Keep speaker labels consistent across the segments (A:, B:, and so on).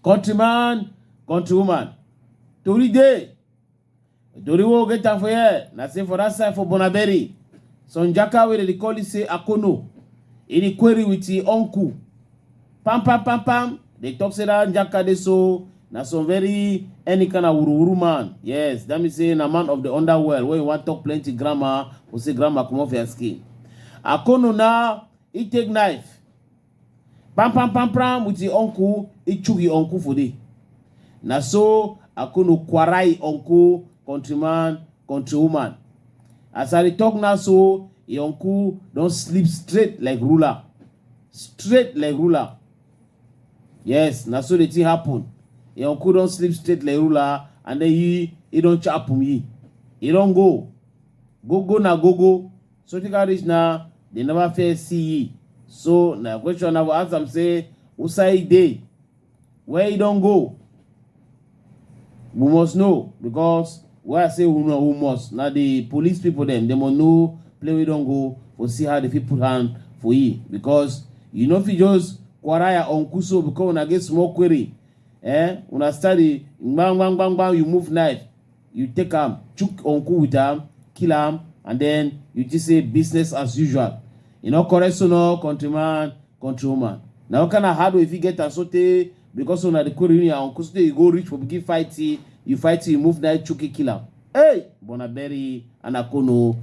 A: Countryman, countrywoman. Tori day. Tori wo get am for here. Na say for that side for Bonaberie. Some jaka where they call it say Akono. In the query with the uncle. Pam pam pam pam. They talk say that jaka de so. Na some very any kind of wuru man. Yes, that means say a man of the underworld. Where you want to talk plenty grammar. Or say grammar come off your skin. Akono now. He take knife. Pam pam pam pam with the uncle. He chugi uncle for day. Na so Akono kwara uncle. Countryman, countrywoman. As I talk now, so your uncle don't sleep straight like ruler. Straight like ruler. Yes, now so the thing happen. Your uncle don't sleep straight like ruler, and then he don't chop me. He don't go. Go na go. So you got this now, they never fair see ye. So now question I will ask them say, who say day? Where you don't go? We must know, because why I say who must. Now the police people them, they must know play we don't go for see how the people hand for you. Because you know if you just kwara uncle so because when I get small query, when I study bang, you move knife, you take chook uncle with kill and then you just say business as usual. You know, correct so no countryman, countrywoman. Now kind of hard if you get a sote because when the query your uncle so you go reach for begin fighting. You fight, you move that chuki killer. Hey, Bonaberie and Akono.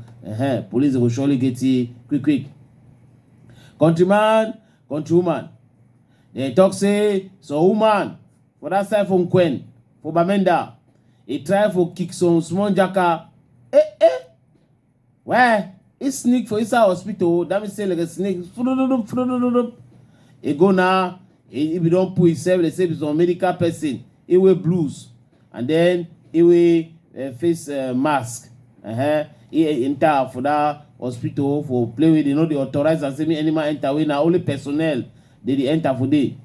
A: Police will surely get it quick. Countryman, countrywoman. They talk say, so woman, for that side from Queen, for Bamenda, he try for kick some small jacka. Where? He sneak for inside hospital. That means say like a snake. He go now. If you don't put himself, they say he's a medical person. He wear blues. And then he will face mask. He enter for that hospital for play with, you know, the authorized and semi animal enter with now only personnel they enter for day.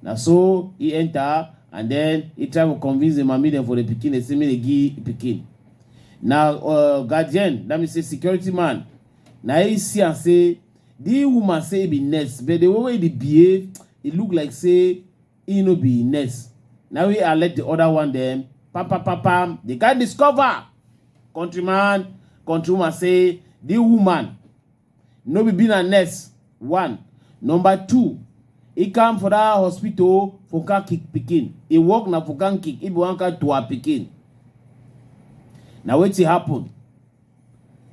A: Now so he enter and then he try to convince the mommy them for the pikin, they say me they give pikin. Now guardian, that means say security man. Now he see and say the woman say he be nurse, but the way they behave, it look like say he no be nurse. Now we are let the other one them. Pam. They can't discover. Countryman, countrywoman say the woman no be been a nurse. One. Number two, he come for that hospital for can kick pikin. He walk na for can kick. He be one can to a pikin. Now what's happen?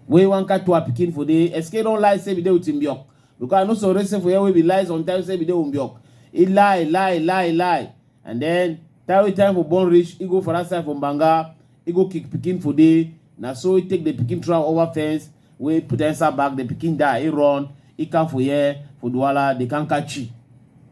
A: We one can to a pikin for the SK don't lie say be there with him biok. Because I know so reason for here we be lies sometimes say be there with biok. He lie. And then time for born rich, he go for that side from Banga, he go kick pikin for day. Now so he take the pikin travel over fence, we put the answer back, the pikin die, he run, he come for here, for Douala, they can't catch you.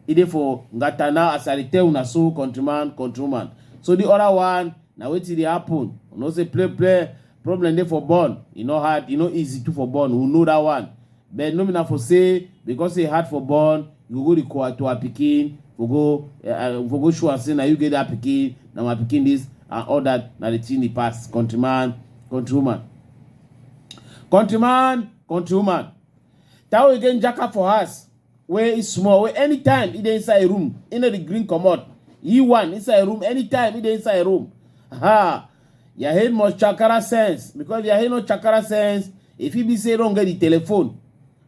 A: He dey for Ngatana as I tell una so countryman, countrywoman. So the other one, now wait till they happen. You know say play, problem there for born. You know hard, you know easy to for born, who know that one. But no me for say, because he hard for born, you go to a pikin, we go show and say now you get that pikin, now my pikin this and all that. Now the thing the past. Countryman, countrywoman. Countryman, countrywoman. That way again jacka for us. Where it's small, where anytime he inside a room, in the green commode. He one inside a room, anytime he inside a room. Aha. Your head must chakra sense. Because your head no chakra sense, if he be say don't get the telephone.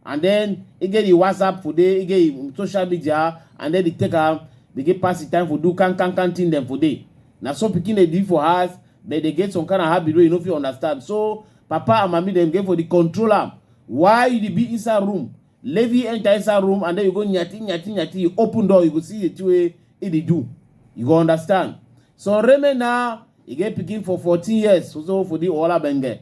A: And then he get the WhatsApp for day, he get social media, and then they take they get pass the time for do can thing them for day. Now some picking they do for us, but they get some kind of habit where you know if you understand. So Papa and Mommy them get for the controller. Why you be inside room? Levy enter inside room and then you go nyati, you open door, you go see the way it do. You go understand. So Reme now, he get picking for 14 years, so for the Ola Benge.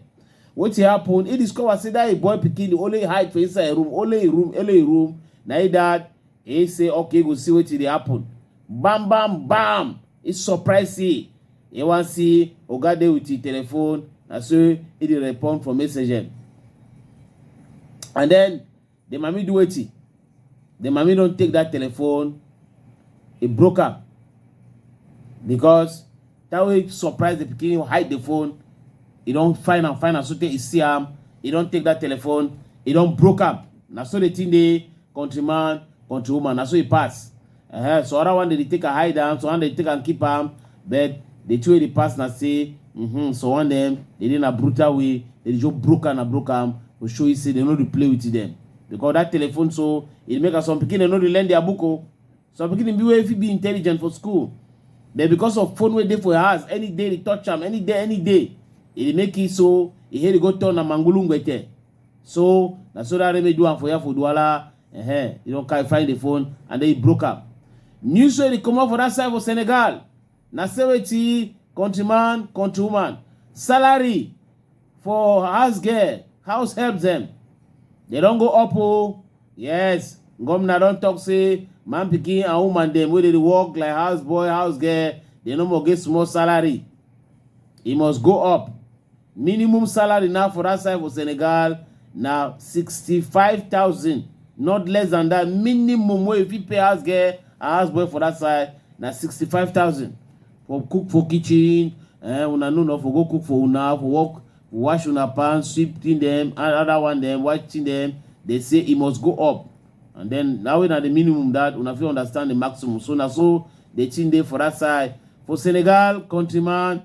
A: What happened? He discovered say that a boy picking the only hide for inside a room, only room. Now that he say okay, go see what it happen. Bam. It's surprising. He want see Oga there with the telephone, and so he respond from message. And then the mommy do it. The mommy don't take that telephone. It broke up. Because that way surprise the pikin hide the phone. He don't find so he see him. He don't take that telephone. He don't broke up. Now so the thing they countryman, countrywoman. Now so he pass. So other one they take a hide am, so one they take and keep am, but the two the pass na say, so one them they did in a brutal way, they just broke am to show you say they know to play with them. Because that telephone so it make some pikin they know to learn their book. Some pikin be way if you be intelligent for school. But because of phone way they for your house, any day they touch them, any day, it make it so he here go turn a mangulungwete. So that's so that they may do and for you for Douala. You don't can't find the phone and they broke up. News they come up for that side for Senegal. Na seweti countrywoman. Salary for house girl, house help them. They don't go up. Oh, yes. Governor don't talk say man pikin and woman them where they work like house boy, house girl. They no more get small salary. It must go up. Minimum salary now for that side for Senegal now 65,000. Not less than that. Minimum way if you pay house girl and house boy for that side now 65,000. For cook for kitchen, una no for go cook for una, for work, wash una pants, sweeping them, and other one them, watching them. They say it must go up. And then now we at the minimum that una feel understand the maximum. So now they change there for that side. For Senegal, countrywoman,